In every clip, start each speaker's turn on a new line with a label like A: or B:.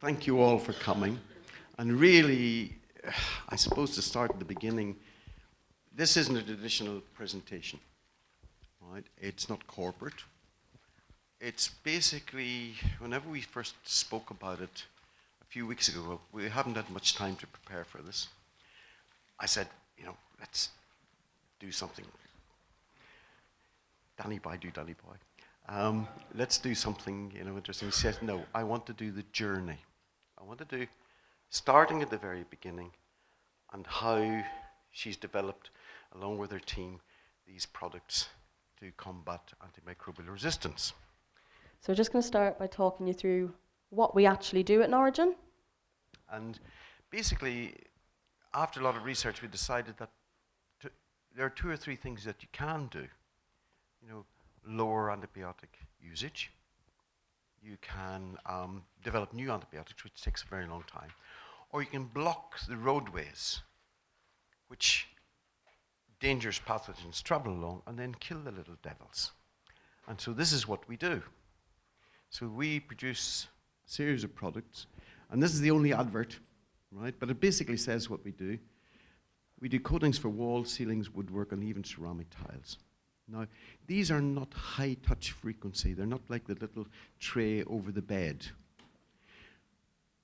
A: thank you all for coming. And really, I suppose to start at the beginning, this isn't a traditional presentation, right? It's not corporate. It's basically, whenever we first spoke about it a few weeks ago, we haven't had much time to prepare for this. I said, let's do something. Danny boy, do Danny boy. Let's do something, interesting. He said, no, I want to do the journey. I want to do, starting at the very beginning, and how she's developed, along with her team, these products to combat antimicrobial resistance.
B: So we're just going to start by talking you through what we actually do at Norigin.
A: And basically, after a lot of research, we decided that there are 2 or 3 things that you can do. Lower antibiotic usage. You can develop new antibiotics, which takes a very long time. Or you can block the roadways, which dangerous pathogens travel along, and then kill the little devils. And so this is what we do. So we produce a series of products, and this is the only advert, right? But it basically says what we do. We do coatings for walls, ceilings, woodwork, and even ceramic tiles. Now, these are not high touch frequency. They're not like the little tray over the bed.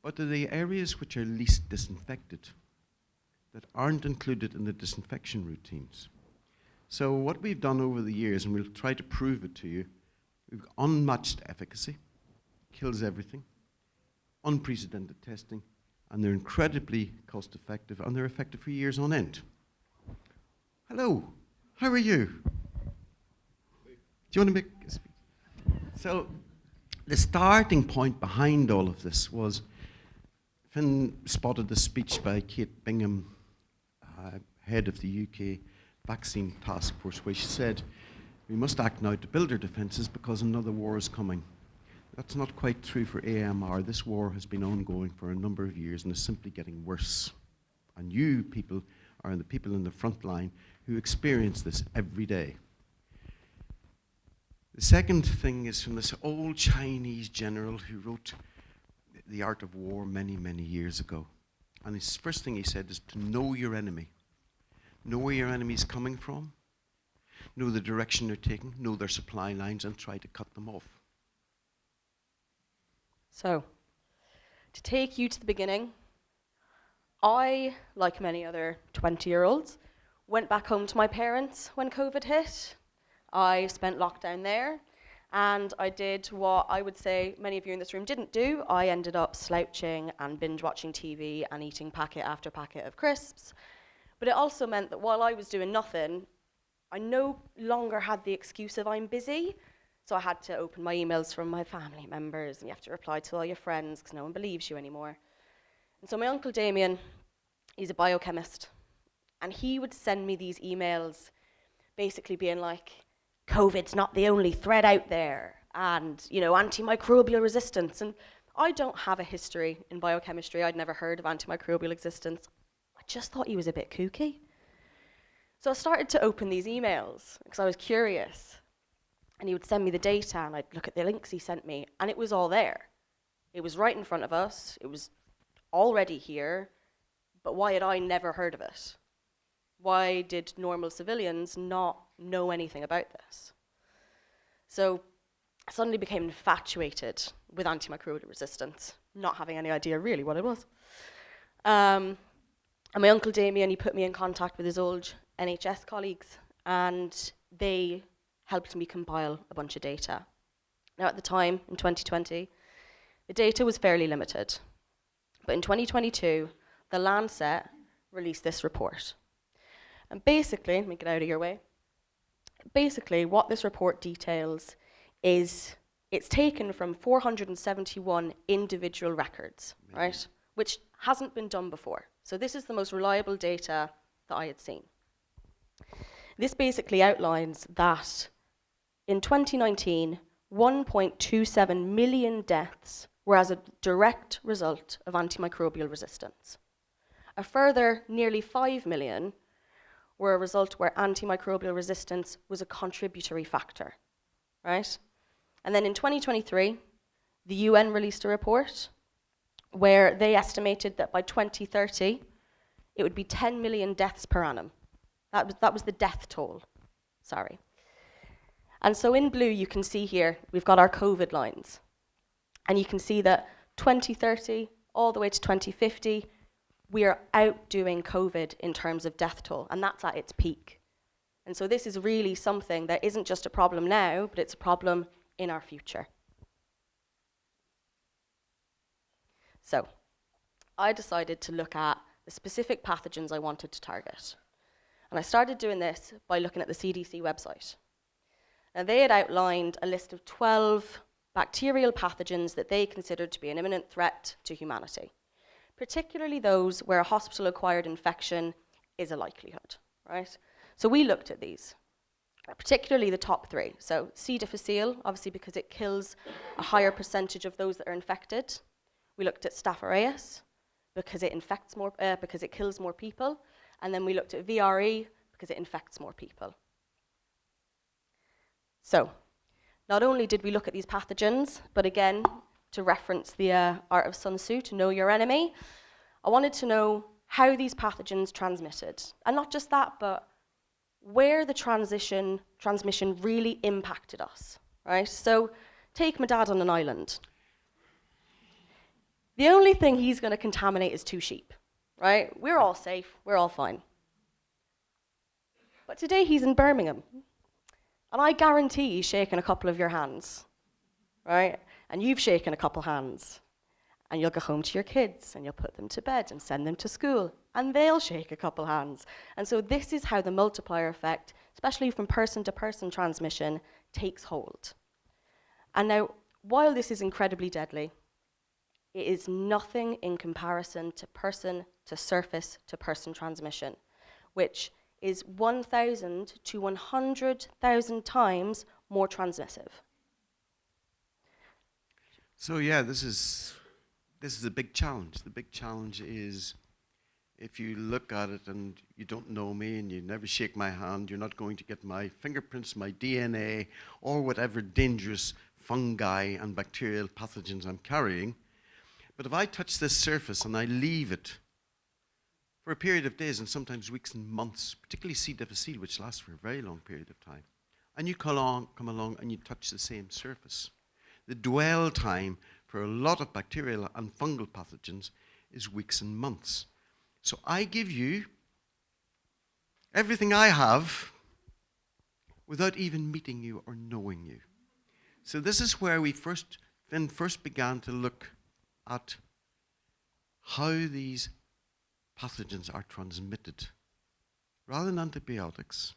A: But they're the areas which are least disinfected, that aren't included in the disinfection routines. So what we've done over the years, and we'll try to prove it to you, we've unmatched efficacy, kills everything, unprecedented testing, and they're incredibly cost effective, and they're effective for years on end. Hello, how are you? Do you want to make a speech? So the starting point behind all of this was Fynne spotted a speech by Kate Bingham, head of the UK Vaccine Task Force, where she said, we must act now to build our defences because another war is coming. That's not quite true for AMR. This war has been ongoing for a number of years and is simply getting worse. And you people are the people in the front line who experience this every day. The second thing is from this old Chinese general who wrote The Art of War many, many years ago. And his first thing he said is to know your enemy. Know where your enemy is coming from. Know the direction they're taking. Know their supply lines and try to cut them off.
B: So, to take you to the beginning, I, like many other 20-year-olds, went back home to my parents when COVID hit. I spent lockdown there, and I did what I would say many of you in this room didn't do. I ended up slouching and binge-watching TV and eating packet after packet of crisps. But it also meant that while I was doing nothing, I no longer had the excuse of I'm busy. So I had to open my emails from my family members, and you have to reply to all your friends because no one believes you anymore. And so my uncle Damien, he's a biochemist, and he would send me these emails basically being like, COVID's not the only threat out there, and antimicrobial resistance. And I don't have a history in biochemistry. I'd never heard of antimicrobial resistance. I just thought he was a bit kooky. So I started to open these emails because I was curious. And he would send me the data, and I'd look at the links he sent me, and it was all there. It was right in front of us. It was already here. But why had I never heard of it? Why did normal civilians not know anything about this? So I suddenly became infatuated with antimicrobial resistance, not having any idea really what it was. And my uncle Damien, he put me in contact with his old NHS colleagues, and they helped me compile a bunch of data. Now at the time, in 2020, the data was fairly limited. But in 2022, the Lancet released this report. And basically, let me get out of your way. Basically, what this report details is it's taken from 471 individual records, right? Which hasn't been done before. So this is the most reliable data that I had seen. This basically outlines that in 2019, 1.27 million deaths were as a direct result of antimicrobial resistance. A further nearly 5 million were a result where antimicrobial resistance was a contributory factor, right? And then in 2023, the UN released a report where they estimated that by 2030, it would be 10 million deaths per annum. That was the death toll, sorry. And so in blue, you can see here, we've got our COVID lines. And you can see that 2030, all the way to 2050, we are outdoing COVID in terms of death toll, and that's at its peak. And so this is really something that isn't just a problem now, but it's a problem in our future. So I decided to look at the specific pathogens I wanted to target. And I started doing this by looking at the CDC website. Now, they had outlined a list of 12 bacterial pathogens that they considered to be an imminent threat to humanity, particularly those where a hospital-acquired infection is a likelihood, right? So we looked at these, particularly the top 3. So C. difficile, obviously because it kills a higher percentage of those that are infected. We looked at Staph aureus, because it infects more, because it kills more people. And then we looked at VRE, because it infects more people. So, not only did we look at these pathogens, but again, to reference the art of Sun Tzu, to know your enemy, I wanted to know how these pathogens transmitted. And not just that, but where the transmission really impacted us, right? So, take my dad on an island. The only thing he's going to contaminate is 2 sheep, right? We're all safe, we're all fine. But today he's in Birmingham. And I guarantee he's shaken a couple of your hands, right? And you've shaken a couple hands. And you'll go home to your kids, and you'll put them to bed and send them to school, and they'll shake a couple hands. And so this is how the multiplier effect, especially from person-to-person transmission, takes hold. And now, while this is incredibly deadly, it is nothing in comparison to person-to-surface-to-person transmission, which is 1,000 to 100,000 times more transmissive.
A: So yeah, this is a big challenge. The big challenge is, if you look at it and you don't know me and you never shake my hand, you're not going to get my fingerprints, my DNA, or whatever dangerous fungi and bacterial pathogens I'm carrying. But if I touch this surface and I leave it for a period of days and sometimes weeks and months, particularly C. difficile, which lasts for a very long period of time, and you come along and you touch the same surface, the dwell time for a lot of bacterial and fungal pathogens is weeks and months. So I give you everything I have without even meeting you or knowing you. So this is where Fynne first began to look at how these pathogens are transmitted, rather than antibiotics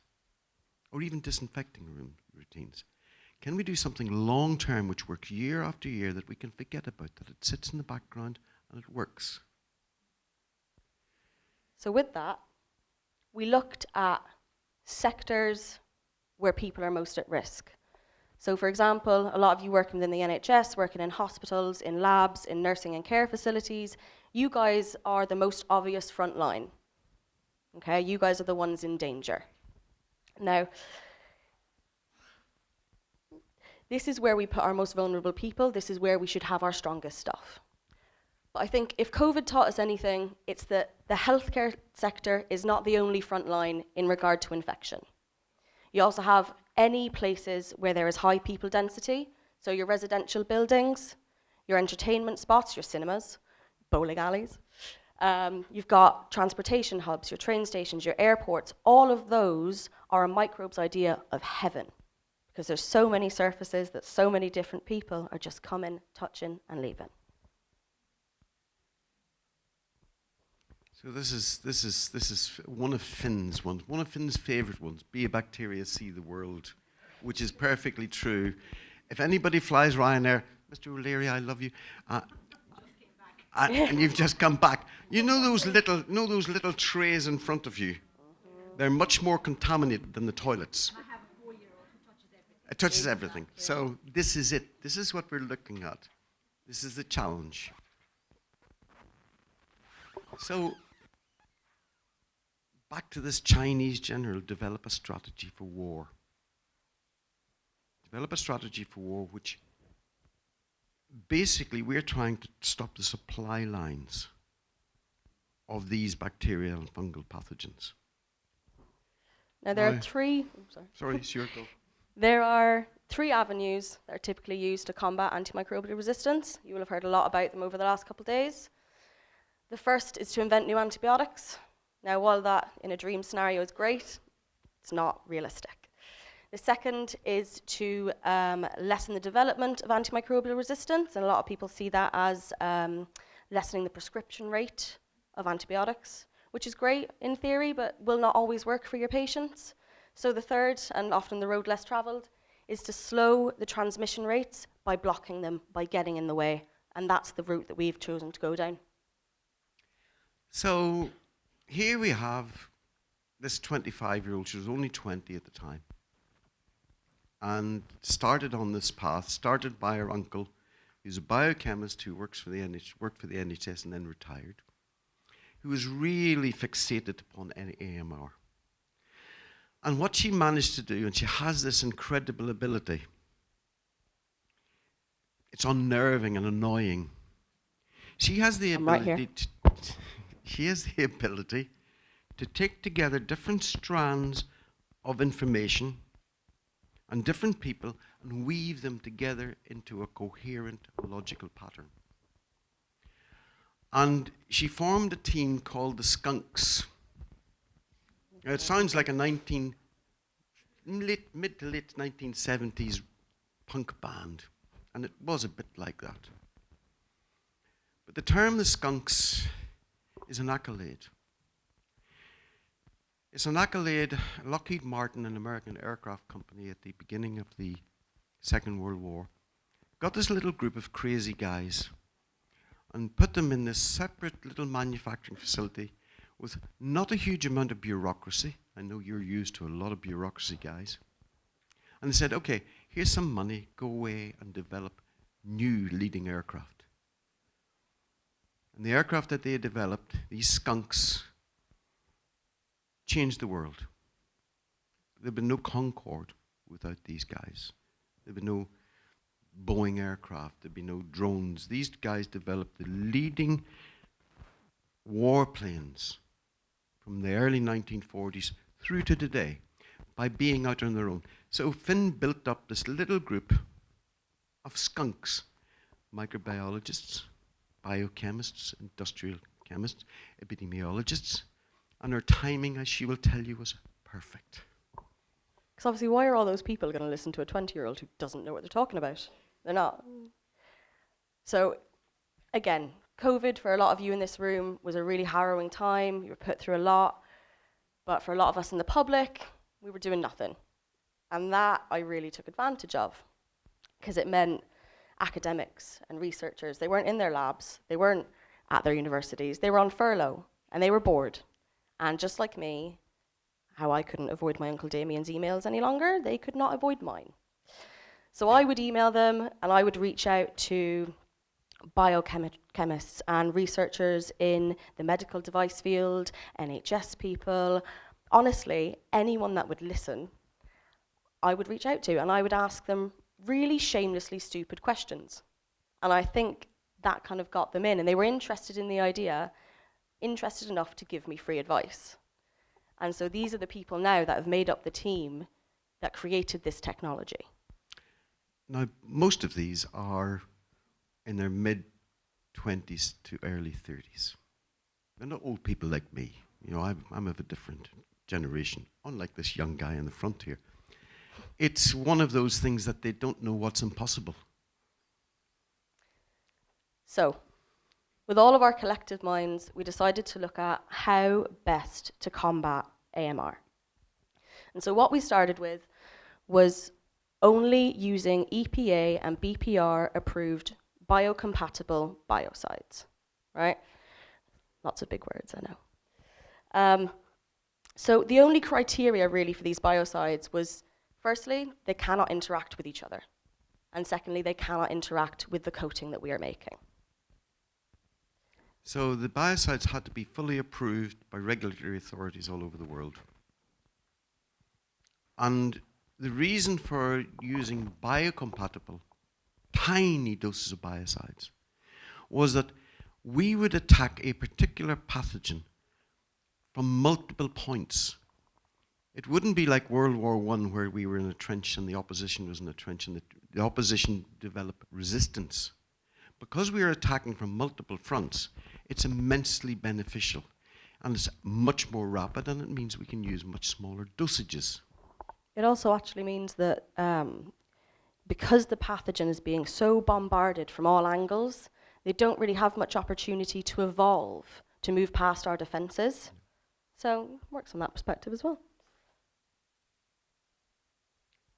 A: or even disinfecting routines. Can we do something long-term which works year after year that we can forget about, that it sits in the background and it works?
B: So with that, we looked at sectors where people are most at risk. So for example, a lot of you working within the NHS, working in hospitals, in labs, in nursing and care facilities, you guys are the most obvious front line. Okay, you guys are the ones in danger. Now, this is where we put our most vulnerable people. This is where we should have our strongest stuff. But I think if COVID taught us anything, it's that the healthcare sector is not the only front line in regard to infection. You also have any places where there is high people density, so your residential buildings, your entertainment spots, your cinemas, bowling alleys. You've got transportation hubs, your train stations, your airports. All of those are a microbe's idea of heaven, because there's so many surfaces that so many different people are just coming, touching, and leaving.
A: So this is one of Fynne's ones, one of Fynne's favourite ones. Be a bacteria, see the world, which is perfectly true. If anybody flies Ryanair, Mr. O'Leary, I love you. And you've just come back. You know those little trays in front of you? They're much more contaminated than the toilets.
C: I have a 4-year-old who touches everything.
A: It touches everything. So this is it. This is what we're looking at. This is the challenge. So back to this Chinese general, develop a strategy for war. Develop a strategy for war which basically, we're trying to stop the supply lines of these bacterial and fungal pathogens.
B: Now there are
A: Now-
B: three.
A: Sorry, it's your go.
B: There are three avenues that are typically used to combat antimicrobial resistance. You will have heard a lot about them over the last couple of days. The first is to invent new antibiotics. Now, while that in a dream scenario is great, it's not realistic. The second is to lessen the development of antimicrobial resistance, and a lot of people see that as lessening the prescription rate of antibiotics, which is great in theory, but will not always work for your patients. So the third, and often the road less travelled, is to slow the transmission rates by blocking them, by getting in the way, and that's the route that we've chosen to go down.
A: So here we have this 25-year-old, she was only 20 at the time, and started on this path, started by her uncle, who's a biochemist who worked for the NHS and then retired, who was really fixated upon AMR. And what she managed to do, and she has this incredible ability, it's unnerving and annoying. She has the
B: I'm right
A: ability she has the ability to take together different strands of information and different people and weave them together into a coherent, logical pattern. And she formed a team called the Skunks. Now, it sounds like a mid to late 1970s punk band, and it was a bit like that. But the term the Skunks is an accolade. It's an accolade. Lockheed Martin, an American aircraft company at the beginning of the Second World War, got this little group of crazy guys and put them in this separate little manufacturing facility with not a huge amount of bureaucracy. I know you're used to a lot of bureaucracy, guys. And they said, okay, here's some money, go away and develop new leading aircraft. And the aircraft that they had developed, these Skunks, changed the world. There'd been no Concorde without these guys. There'd been no Boeing aircraft, there'd be no drones. These guys developed the leading warplanes from the early 1940s through to today by being out on their own. So Fynne built up this little group of skunks, microbiologists, biochemists, industrial chemists, epidemiologists, and her timing, as she will tell you, was perfect.
B: Because obviously, why are all those people going to listen to a 20-year-old who doesn't know what they're talking about? They're not. So, again, COVID for a lot of you in this room was a really harrowing time. You were put through a lot. But for a lot of us in the public, we were doing nothing. And that I really took advantage of, because it meant academics and researchers, they weren't in their labs, they weren't at their universities, they were on furlough, and they were bored. And just like me, how I couldn't avoid my Uncle Damien's emails any longer, they could not avoid mine. So I would email them, and I would reach out to biochemists and researchers in the medical device field, NHS people, honestly, anyone that would listen, I would reach out to, and I would ask them really shamelessly stupid questions. And I think that kind of got them in, and they were interested in the idea, interested enough to give me free advice. And so these are the people now that have made up the team that created this technology.
A: Now, most of these are in their mid-20s to early 30s. They're not old people like me. You know, I'm of a different generation, unlike this young guy in the front here. It's one of those things that they don't know what's impossible.
B: So, with all of our collective minds, we decided to look at how best to combat AMR. And so what we started with was only using EPA and BPR approved biocompatible biocides, right? Lots of big words, I know. So the only criteria really for these biocides was, firstly, they cannot interact with each other. And secondly, they cannot interact with the coating that we are making.
A: So the biocides had to be fully approved by regulatory authorities all over the world. And the reason for using biocompatible tiny doses of biocides, was that we would attack a particular pathogen from multiple points. It wouldn't be like World War I, where we were in a trench and the opposition was in a trench and the opposition developed resistance. Because we are attacking from multiple fronts, it's immensely beneficial. And it's much more rapid, and it means we can use much smaller dosages.
B: It also actually means that because the pathogen is being so bombarded from all angles, they don't really have much opportunity to evolve, to move past our defenses. So it works from that perspective as well.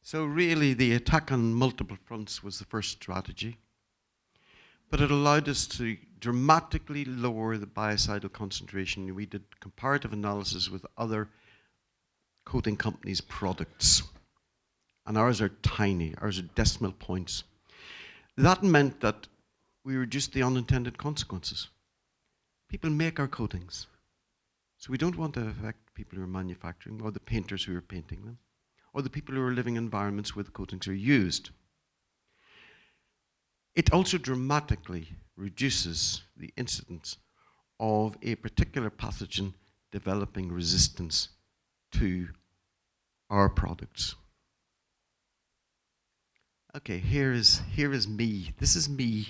A: So really, the attack on multiple fronts was the first strategy. But it allowed us to dramatically lower the biocidal concentration. We did comparative analysis with other coating companies' products. And ours are tiny, ours are decimal points. That meant that we reduced the unintended consequences. People make our coatings. So we don't want to affect people who are manufacturing, or the painters who are painting them, or the people who are living in environments where the coatings are used. It also dramatically reduces the incidence of a particular pathogen developing resistance to our products. Okay, here is me. This is me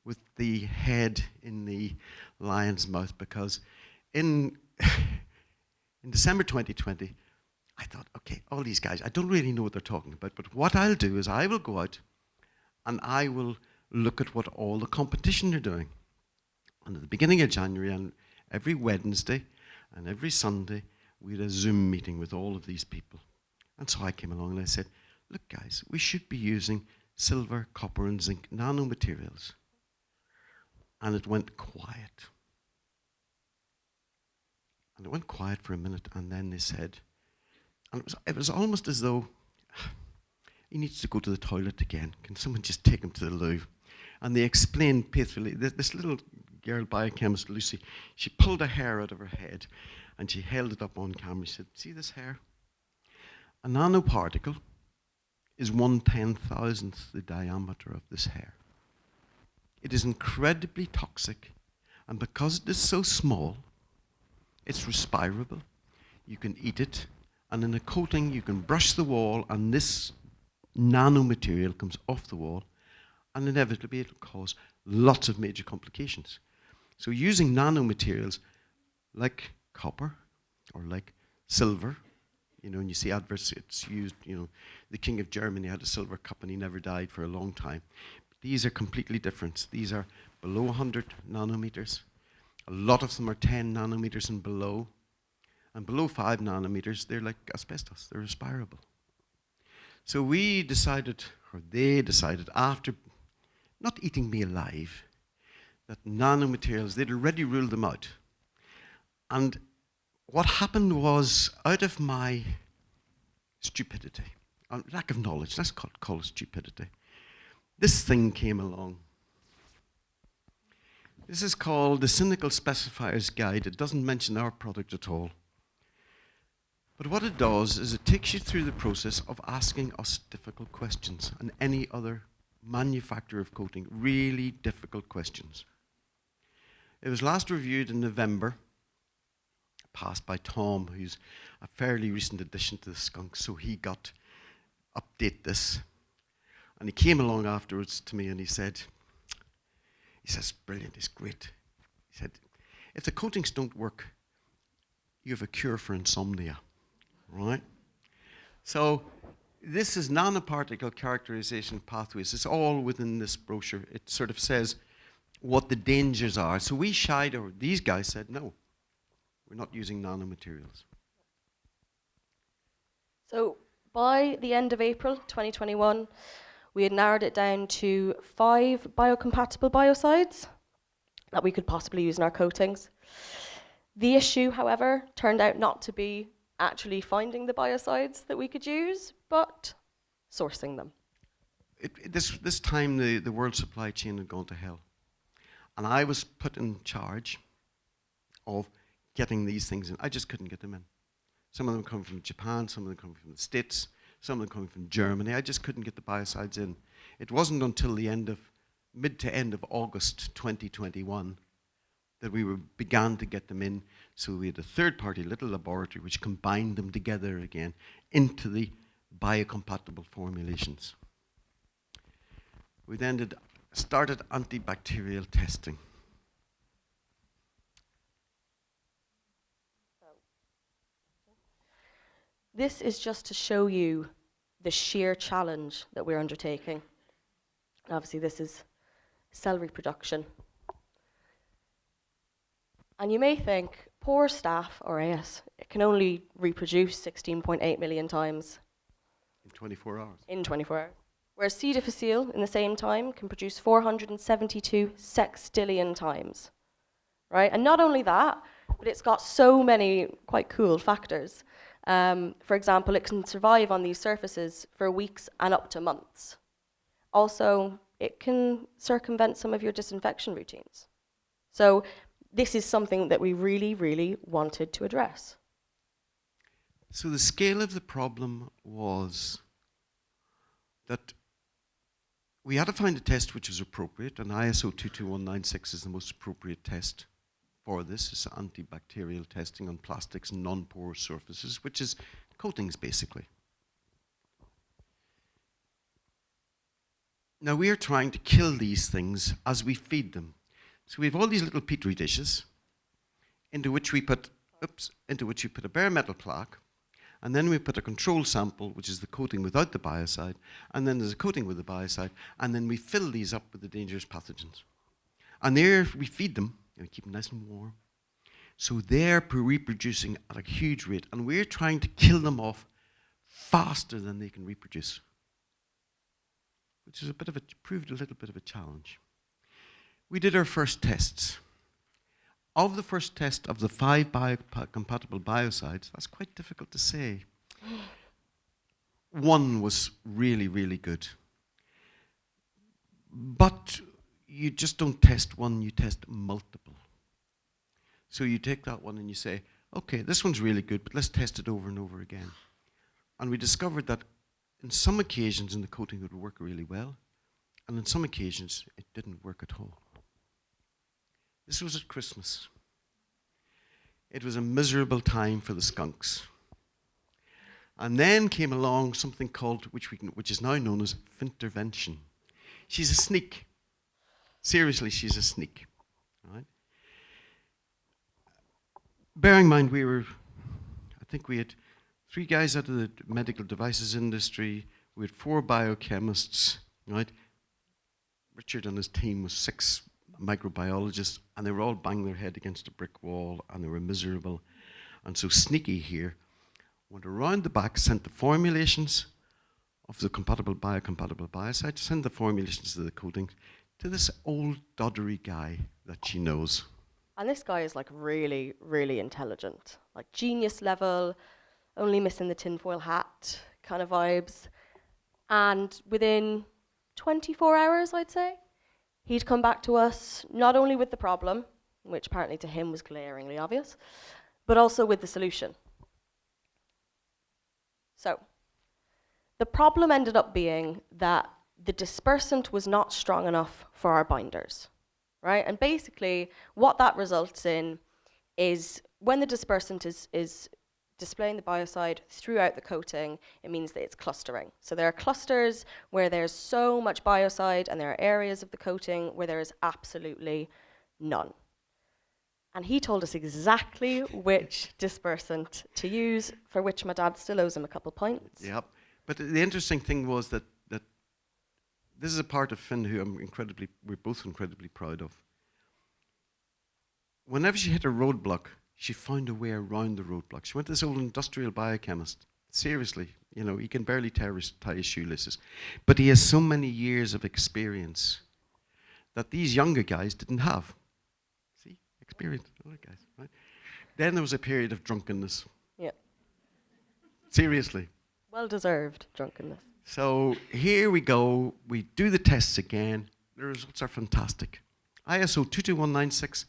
A: with the head in the lion's mouth, because in December 2020, I thought, okay, all these guys, I don't really know what they're talking about, but what I'll do is I will go out and I will look at what all the competition are doing. And at the beginning of January, and every Wednesday and every Sunday, we had a Zoom meeting with all of these people. And so I came along and I said, look guys, we should be using silver, copper and zinc nanomaterials. And it went quiet. And it went quiet for a minute, and then they said, and it was almost as though he needs to go to the toilet again. Can someone just take him to the loo? And they explained faithfully, this little girl, biochemist Lucy, she pulled a hair out of her head and she held it up on camera. She said, see this hair? A nanoparticle is 1/10,000th the diameter of this hair. It is incredibly toxic, and because it is so small, it's respirable. You can eat it, and in a coating you can brush the wall and this nanomaterial comes off the wall, and inevitably it'll cause lots of major complications. So using nanomaterials like copper or like silver, and you see adverts, it's used, the King of Germany had a silver cup and he never died for a long time. These are completely different. These are below 100 nanometers. A lot of them are 10 nanometers and below. And below 5 nanometers, they're like asbestos. They're respirable. So we decided, or they decided, after not eating me alive, that nanomaterials, they'd already ruled them out. And what happened was, out of my stupidity, lack of knowledge, let's call it stupidity, this thing came along. This is called the Cynical Specifier's Guide. It doesn't mention our product at all. But what it does is it takes you through the process of asking us difficult questions, and any other manufacturer of coating, really difficult questions. It was last reviewed in November, passed by Tom, who's a fairly recent addition to the skunk, so he got to update this. And he came along afterwards to me and he says, brilliant, it's great. He said, if the coatings don't work, you have a cure for insomnia, right? So this is nanoparticle characterization pathways. It's all within this brochure. It sort of says what the dangers are. So we shied, or these guys said, no, we're not using nanomaterials.
B: So by the end of April 2021, we had narrowed it down to 5 biocompatible biocides that we could possibly use in our coatings. The issue, however, turned out not to be actually finding the biocides that we could use, but sourcing them.
A: This time the world supply chain had gone to hell. And I was put in charge of getting these things in. I just couldn't get them in. Some of them come from Japan, some of them come from the States, some of them come from Germany. I just couldn't get the biocides in It wasn't until mid to end of August 2021 that we began to get them in. So we had a third-party little laboratory which combined them together again into the biocompatible formulations. We then started antibacterial testing.
B: This is just to show you the sheer challenge that we're undertaking. And obviously, this is cell reproduction. And you may think, poor staph, or AS, it can only reproduce 16.8 million times.
A: In 24 hours.
B: In 24 hours. Whereas C. difficile, in the same time, can produce 472 sextillion times. Right? And not only that, but it's got so many quite cool factors. For example, it can survive on these surfaces for weeks and up to months. Also, it can circumvent some of your disinfection routines. So this is something that we really, really wanted to address.
A: So the scale of the problem was that we had to find a test which was appropriate, and ISO 22196 is the most appropriate test for this. It's antibacterial testing on plastics and non-porous surfaces, which is coatings basically. Now we are trying to kill these things as we feed them. So we have all these little petri dishes into which we put a bare metal plaque, and then we put a control sample, which is the coating without the biocide, and then there's a coating with the biocide, and then we fill these up with the dangerous pathogens. And there we feed them, and we keep them nice and warm. So they're reproducing at a huge rate, and we're trying to kill them off faster than they can reproduce, which is proved a little bit of a challenge. We did our first tests. Of the first test of the 5 biocompatible biocides, that's quite difficult to say. One was really, really good. But you just don't test one, you test multiple. So you take that one and you say, okay, this one's really good, but let's test it over and over again. And we discovered that in some occasions in the coating it would work really well, and in some occasions it didn't work at all. This was at Christmas. It was a miserable time for the skunks. And then came along something called, which is now known as Fyntervention. She's a sneak. Seriously, she's a sneak. Right? Bearing in mind, I think we had 3 guys out of the medical devices industry. We had 4 biochemists. Right? Richard and his team was 6 microbiologists, and they were all banging their head against a brick wall, and they were miserable. And so Sneaky here went around the back, sent the formulations of the biocompatible biocide, sent the formulations of the coating to this old doddery guy that she knows.
B: And this guy is like really, really intelligent, like genius level, only missing the tinfoil hat kind of vibes. And within 24 hours, I'd say, he'd come back to us not only with the problem, which apparently to him was glaringly obvious, but also with the solution. So, the problem ended up being that the dispersant was not strong enough for our binders, right? And basically, what that results in is when the dispersant is displaying the biocide throughout the coating, it means that it's clustering. So there are clusters where there's so much biocide, and there are areas of the coating where there is absolutely none. And he told us exactly which dispersant to use, for which my dad still owes him a couple points.
A: Yep. But the interesting thing was that this is a part of Fynne who we're both incredibly proud of. Whenever she hit a roadblock, she found a way around the roadblock. She went to this old industrial biochemist. Seriously, he can barely tie his shoelaces. But he has so many years of experience that these younger guys didn't have. See? Experience, older guys, right? Then there was a period of drunkenness.
B: Yeah.
A: Seriously.
B: Well-deserved drunkenness.
A: So here we go. We do the tests again. The results are fantastic. ISO 22196.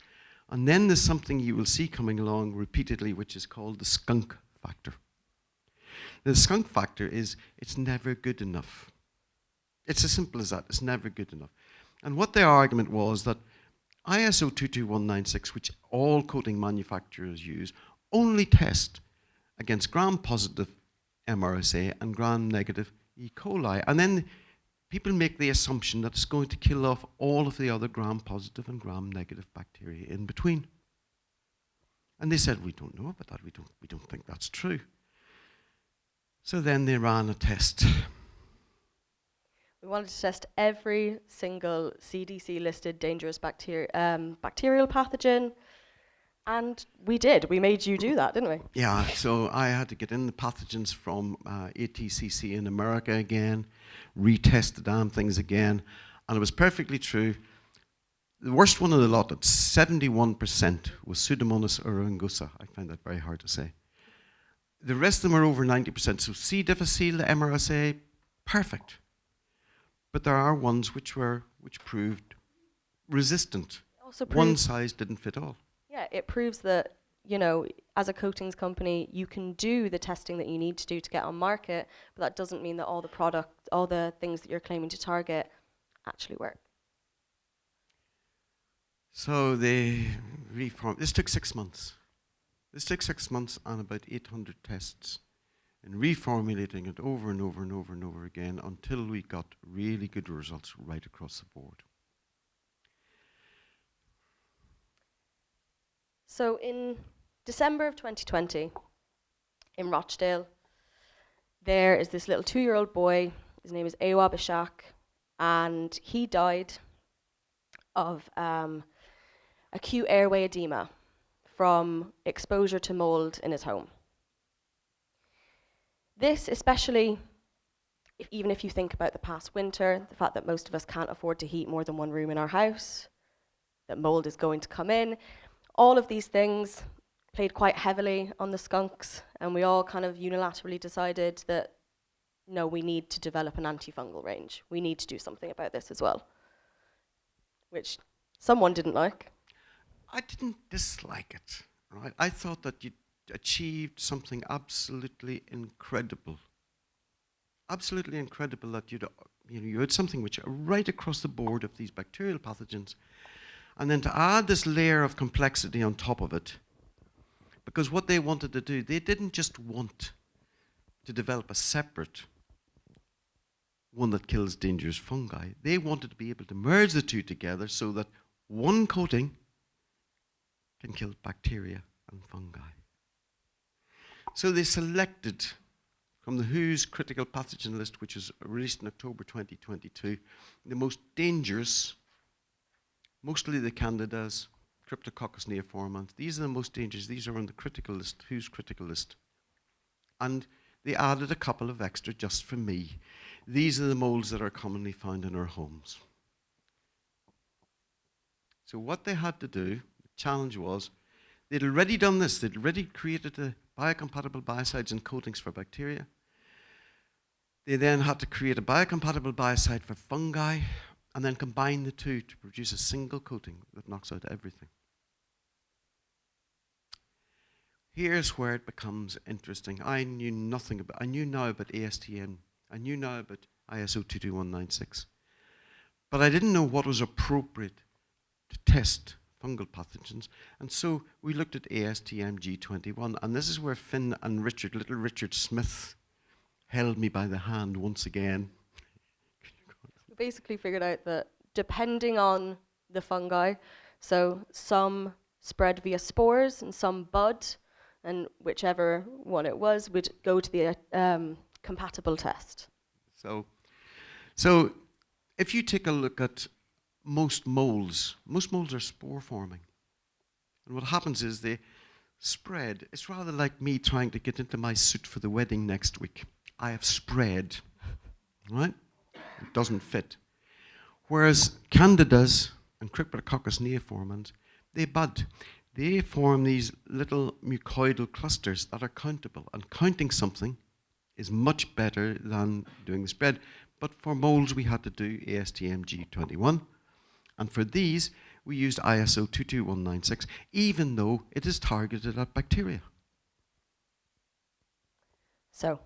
A: And then there's something you will see coming along repeatedly, which is called the skunk factor. The skunk factor is it's never good enough. It's as simple as that. It's never good enough. And what their argument was that ISO 22196, which all coating manufacturers use, only test against gram-positive MRSA and gram-negative E. coli. And then people make the assumption that it's going to kill off all of the other gram-positive and gram-negative bacteria in between. And they said, we don't know about that. We don't think that's true. So then they ran a test.
B: We wanted to test every single CDC-listed dangerous bacterial pathogen, and we did. We made you do that, didn't we?
A: Yeah, so I had to get in the pathogens from ATCC in America again, retest the damn things again, and it was perfectly true. The worst one of the lot, at 71%, was Pseudomonas aeruginosa. I find that very hard to say. The rest of them are over 90%. So C. difficile, MRSA, perfect. But there are ones which proved resistant.
B: Also
A: One size didn't fit all.
B: Yeah, it proves that, you know, as a coatings company, you can do the testing that you need to do to get on market, but that doesn't mean that all the things that you're claiming to target actually work.
A: So they reformed. This took 6 months. This took 6 months and about 800 tests, and reformulating it over and over and over and over again until we got really good results right across the board.
B: So in December of 2020, in Rochdale, there is this little 2-year-old boy. His name is Awab Ishaq, and he died of acute airway edema from exposure to mold in his home. This, especially, even if you think about the past winter, the fact that most of us can't afford to heat more than one room in our house, that mold is going to come in, all of these things played quite heavily on the skunks, and we all kind of unilaterally decided that, no, we need to develop an antifungal range. We need to do something about this as well, which someone didn't like.
A: I didn't dislike it, right? I thought that you'd achieved something absolutely incredible. Absolutely incredible that you had something which right across the board of these bacterial pathogens, and then to add this layer of complexity on top of it, because what they wanted to do, they didn't just want to develop a separate one that kills dangerous fungi. They wanted to be able to merge the two together so that one coating can kill bacteria and fungi. So they selected from the WHO's critical pathogen list, which was released in October 2022, the most dangerous, mostly the candidas, Cryptococcus neoformans. These are the most dangerous. These are on the critical list, WHO's critical list. And they added a couple of extra just for me. These are the molds that are commonly found in our homes. So what they had to do, the challenge was, they'd already done this. They'd already created the biocompatible biocides and coatings for bacteria. They then had to create a biocompatible biocide for fungi, and then combine the two to produce a single coating that knocks out everything. Here's where it becomes interesting. I knew now about ASTM. I knew now about ISO 22196. But I didn't know what was appropriate to test fungal pathogens. And so we looked at ASTM G21. And this is where Fynne and little Richard Smith, held me by the hand once again.
B: We basically figured out that depending on the fungi, so some spread via spores and some bud, and whichever one it was would go to the compatible test.
A: So if you take a look at most molds are spore forming. And what happens is they spread. It's rather like me trying to get into my suit for the wedding next week. I have spread, right? It doesn't fit. Whereas candidas and Cryptococcus neoformans, they bud. They form these little mucoidal clusters that are countable. And counting something is much better than doing the spread. But for molds, we had to do ASTM G21. And for these, we used ISO 22196, even though it is targeted at bacteria.
B: So,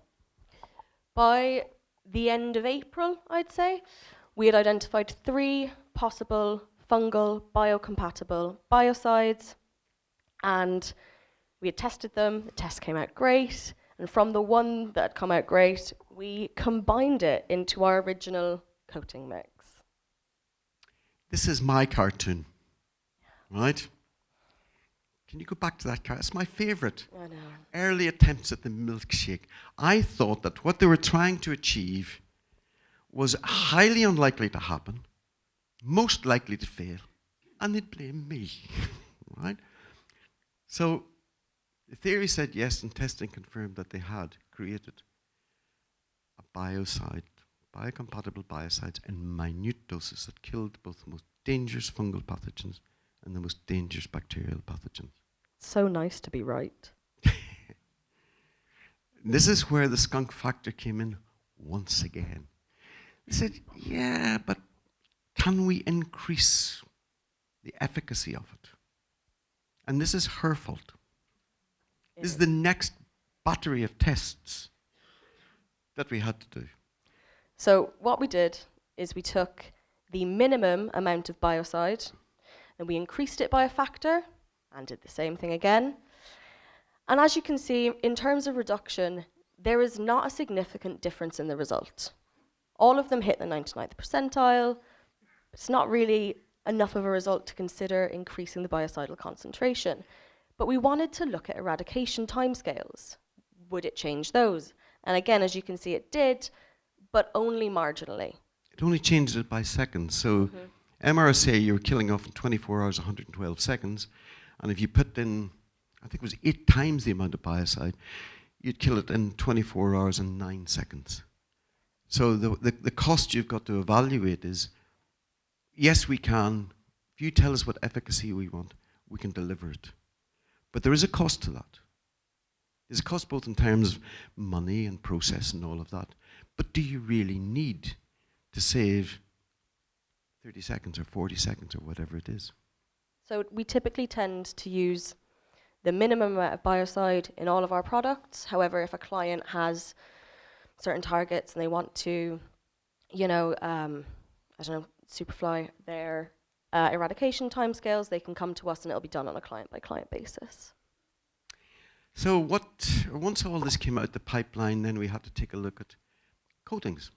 B: by the end of April, I'd say, we had identified 3 possible fungal biocompatible biocides, and we had tested them. The test came out great, and from the one that had come out great, we combined it into our original coating mix.
A: This is my cartoon, right? Can you go back to that cartoon? It's my favorite.
B: I know.
A: Early attempts at the milkshake. I thought that what they were trying to achieve was highly unlikely to happen, most likely to fail, and they'd blame me, right? So the theory said yes, and testing confirmed that they had created a biocide, biocompatible biocides in minute doses that killed both the most dangerous fungal pathogens and the most dangerous bacterial pathogens.
B: So nice to be right.
A: This is where the skunk factor came in once again. They said, yeah, but can we increase the efficacy of it? And this is her fault. This is the next battery of tests that we had to do.
B: So what we did is we took the minimum amount of biocide and we increased it by a factor and did the same thing again. And as you can see, in terms of reduction, there is not a significant difference in the result. All of them hit the 99th percentile. It's not really enough of a result to consider increasing the biocidal concentration. But we wanted to look at eradication timescales. Would it change those? And again, as you can see, it did, but only marginally.
A: It only changed it by seconds. So AMR say you're killing off in 24 hours, 112 seconds. And if you put in, I think it was 8 times the amount of biocide, you'd kill it in 24 hours and 9 seconds. So the cost you've got to evaluate is, yes, we can. If you tell us what efficacy we want, we can deliver it. But there is a cost to that. There's a cost both in terms of money and process and all of that. But do you really need to save 30 seconds or 40 seconds or whatever it is?
B: So we typically tend to use the minimum amount of biocide in all of our products. However, if a client has certain targets and they want to, superfly their eradication timescales, they can come to us and it'll be done on a client-by-client basis.
A: So once all this came out the pipeline, then we had to take a look at coatings.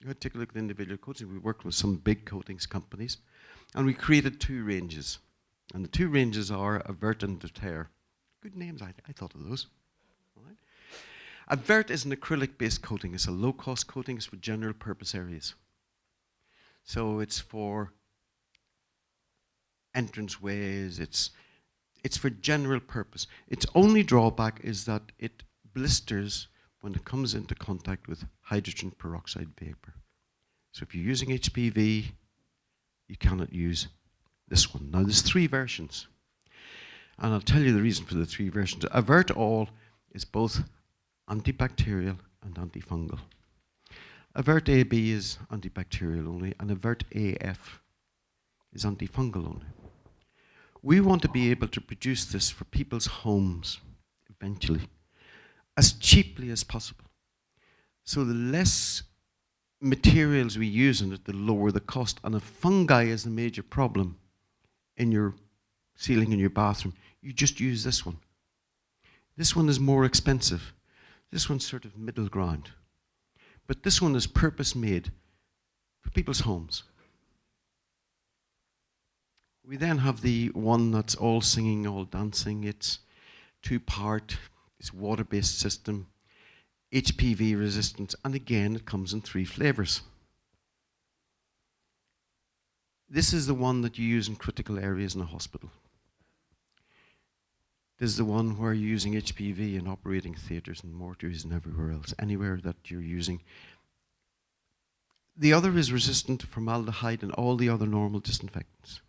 A: We had to take a look at individual coatings. We worked with some big coatings companies, and we created 2 ranges. And the 2 ranges are Avert and Deter. Good names, I thought of those. All right. Avert is an acrylic-based coating. It's a low-cost coating. It's for general purpose areas. So it's for entranceways. It's for general purpose. Its only drawback is that it blisters when it comes into contact with hydrogen peroxide vapor. So if you're using HPV, you cannot use this one. Now there's 3 versions. And I'll tell you the reason for the 3 versions. Avert All is both antibacterial and antifungal. Avert AB is antibacterial only, and Avert AF is antifungal only. We want to be able to produce this for people's homes eventually, as cheaply as possible. So the less materials we use in it, the lower the cost. And if fungi is the major problem in your ceiling in your bathroom, you just use this one. This one is more expensive. This one's sort of middle ground. But this one is purpose-made for people's homes. We then have the one that's all singing, all dancing. It's 2-part, it's water-based system, HPV resistance, and again, it comes in 3 flavors. This is the one that you use in critical areas in a hospital. This is the one where you're using HPV in operating theatres and mortuaries and everywhere else, anywhere that you're using. The other is resistant to formaldehyde and all the other normal disinfectants.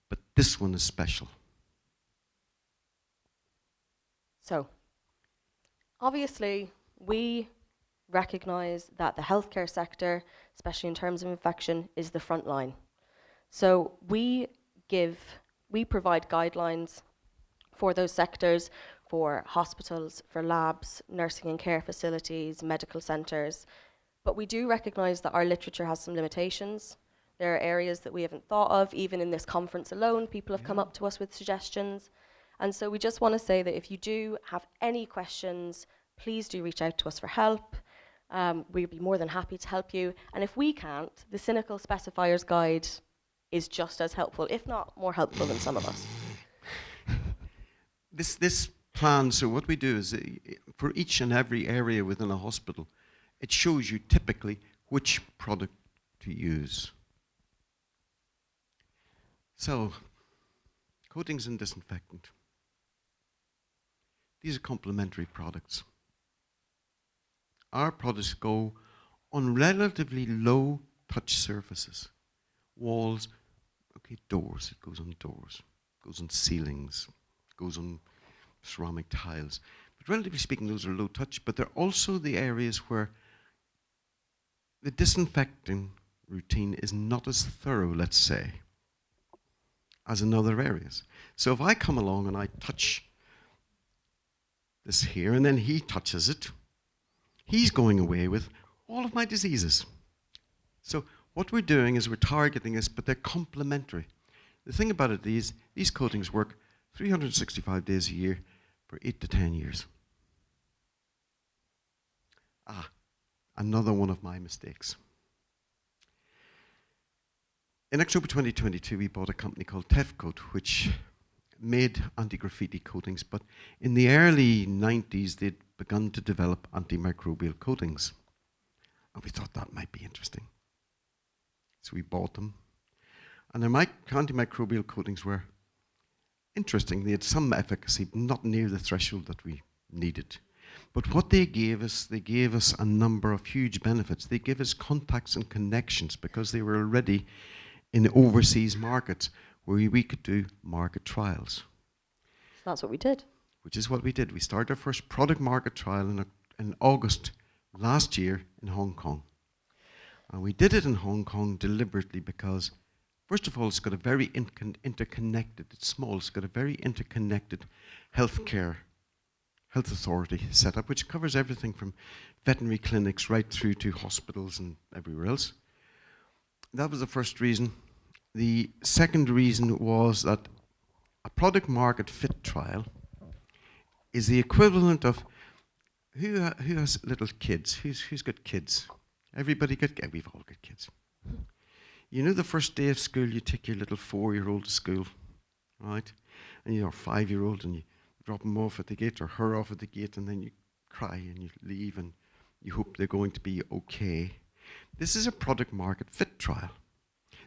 A: But this one is special.
B: So, obviously, we recognize that the healthcare sector, especially in terms of infection, is the front line. So we provide guidelines for those sectors, for hospitals, for labs, nursing and care facilities, medical centres, But we do recognise that our literature has some limitations. There are areas that we haven't thought of. Even in this conference alone, people have come up to us with suggestions. And so we just want to say that if you do have any questions, please do reach out to us for help. We'd be more than happy to help you. And if we can't, the Cynical Specifiers Guide is just as helpful, if not more helpful than some of us.
A: This plan, so what we do is for each and every area within a hospital, it shows you typically which product to use. So, coatings and disinfectant. These are complementary products. Our products go on relatively low touch surfaces. Walls, okay, doors, it goes on doors, goes on ceilings, goes on ceramic tiles. But relatively speaking, those are low touch, but they're also the areas where the disinfecting routine is not as thorough, let's say, as in other areas. So if I come along and I touch this here, and then he touches it, he's going away with all of my diseases. So what we're doing is we're targeting this, but they're complementary. The thing about it is, these coatings work 365 days a year for 8 to 10 years. Another one of my mistakes. In October 2022, we bought a company called Tefcoat, which made anti-graffiti coatings, but in the early 90s, they'd begun to develop antimicrobial coatings. And we thought that might be interesting. So we bought them. And their antimicrobial coatings were interesting. They had some efficacy, but not near the threshold that we needed. But what they gave us a number of huge benefits. They gave us contacts and connections because they were already in overseas markets where we could do market trials.
B: So that's what we did.
A: Which is what we did. We started our first product market trial in August last year in Hong Kong. And we did it in Hong Kong deliberately because, first of all, it's got a very interconnected, it's small, it's got a very interconnected health authority setup, which covers everything from veterinary clinics right through to hospitals and everywhere else. That was the first reason. The second reason was that a product market fit trial is the equivalent of who has little kids? Who's got kids? Everybody got kids? We've all got kids. You know the first day of school, you take your little 4-year-old to school, right? And you're a 5-year-old and you drop them off at the gate or her off at the gate, and then you cry and you leave and you hope they're going to be okay. This is a product market fit trial.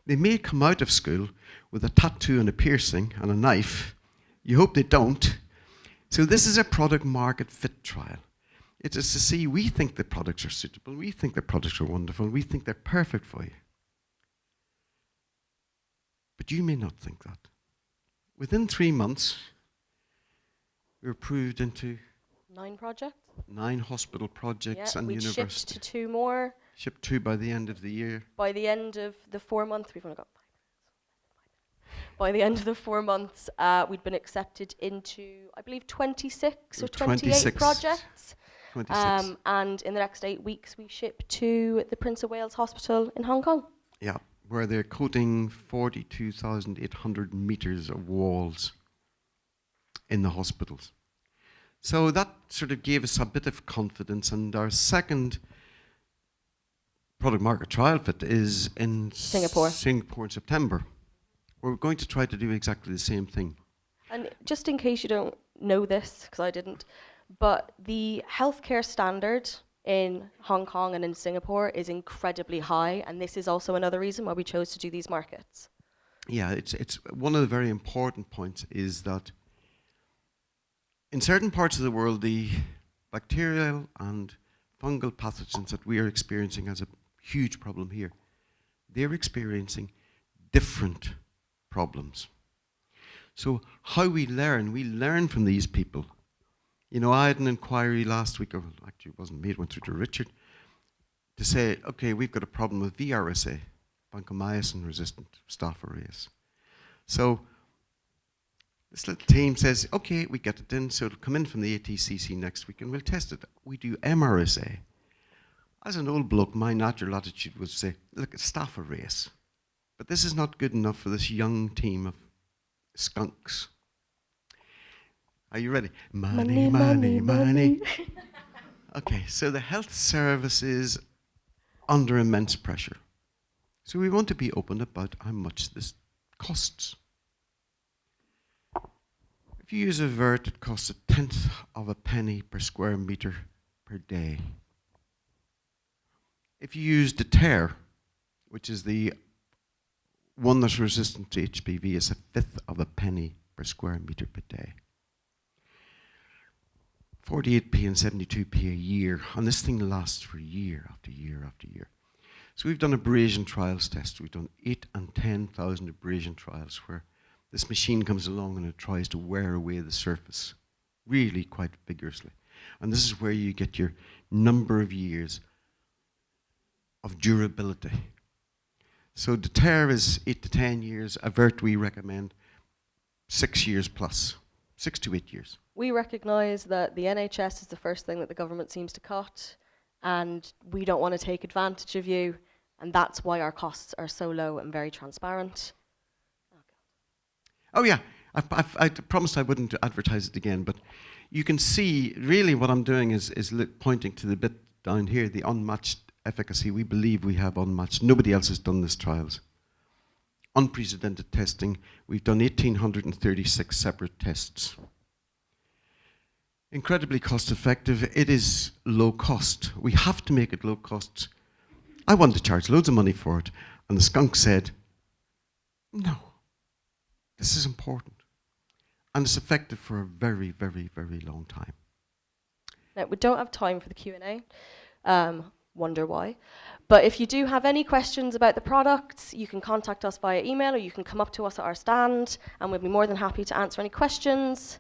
A: They may come out of school with a tattoo and a piercing and a knife. You hope they don't. So this is a product market fit trial. It is to see, we think the products are suitable, we think the products are wonderful, we think they're perfect for you. But you may not think that. Within 3 months, we were approved into
B: 9 projects.
A: 9 hospital projects and
B: we
A: universities.
B: shipped to 2 more.
A: Shipped 2 by the end of the year.
B: By the end of the 4 months, we've only got 5 minutes. By the end of the 4 months, we'd been accepted into, I believe, 26 or 28 projects.
A: 26.
B: And in the next 8 weeks, we ship to the Prince of Wales Hospital in Hong Kong.
A: Yeah, where they're coating 42,800 meters of walls in the hospitals. So that sort of gave us a bit of confidence, and our second product market trial fit is in Singapore in September. We're going to try to do exactly the same thing.
B: And just in case you don't know this, because I didn't, but the healthcare standard in Hong Kong and in Singapore is incredibly high, and this is also another reason why we chose to do these markets.
A: Yeah, it's one of the very important points is that in certain parts of the world, the bacterial and fungal pathogens that we are experiencing as a huge problem here, they're experiencing different problems. So how we learn from these people. You know, I had an inquiry last week, or actually it wasn't me, it went through to Richard, to say, okay, we've got a problem with VRSA, vancomycin-resistant staph aureus. So this little team says, okay, we get it in, so it'll come in from the ATCC next week and we'll test it. We do MRSA. As an old bloke, my natural attitude was to say, look, it's staff a race. But this is not good enough for this young team of skunks. Are you ready? Money, money, money. Okay, so the health service is under immense pressure. So we want to be open about how much this costs. If you use a vert, it costs 1/10 of a penny per square meter per day. If you use deter, which is the one that's resistant to HPV, it's 1/5 of a penny per square meter per day. 48p and 72p a year, and this thing lasts for year after year after year. So we've done abrasion trials tests. We've done 8,000 and 10,000 abrasion trials where this machine comes along and it tries to wear away the surface, really quite vigorously. And this is where you get your number of years of durability. So deter is 8 to 10 years. Avert, we recommend 6 years plus, 6 to 8 years.
B: We recognise that the NHS is the first thing that the government seems to cut, and we don't want to take advantage of you, and that's why our costs are so low and very transparent.
A: Oh yeah, I promised I wouldn't advertise it again, but you can see really what I'm doing is pointing to the bit down here, the unmatched efficacy. We believe we have unmatched. Nobody else has done this trials. Unprecedented testing. We've done 1,836 separate tests. Incredibly cost effective. It is low cost. We have to make it low cost. I wanted to charge loads of money for it, and the skunk said, no, this is important. And it's effective for a very, very, very long time.
B: Now, we don't have time for the Q&A. Wonder why. But if you do have any questions about the products, you can contact us via email, or you can come up to us at our stand, and we'll be more than happy to answer any questions.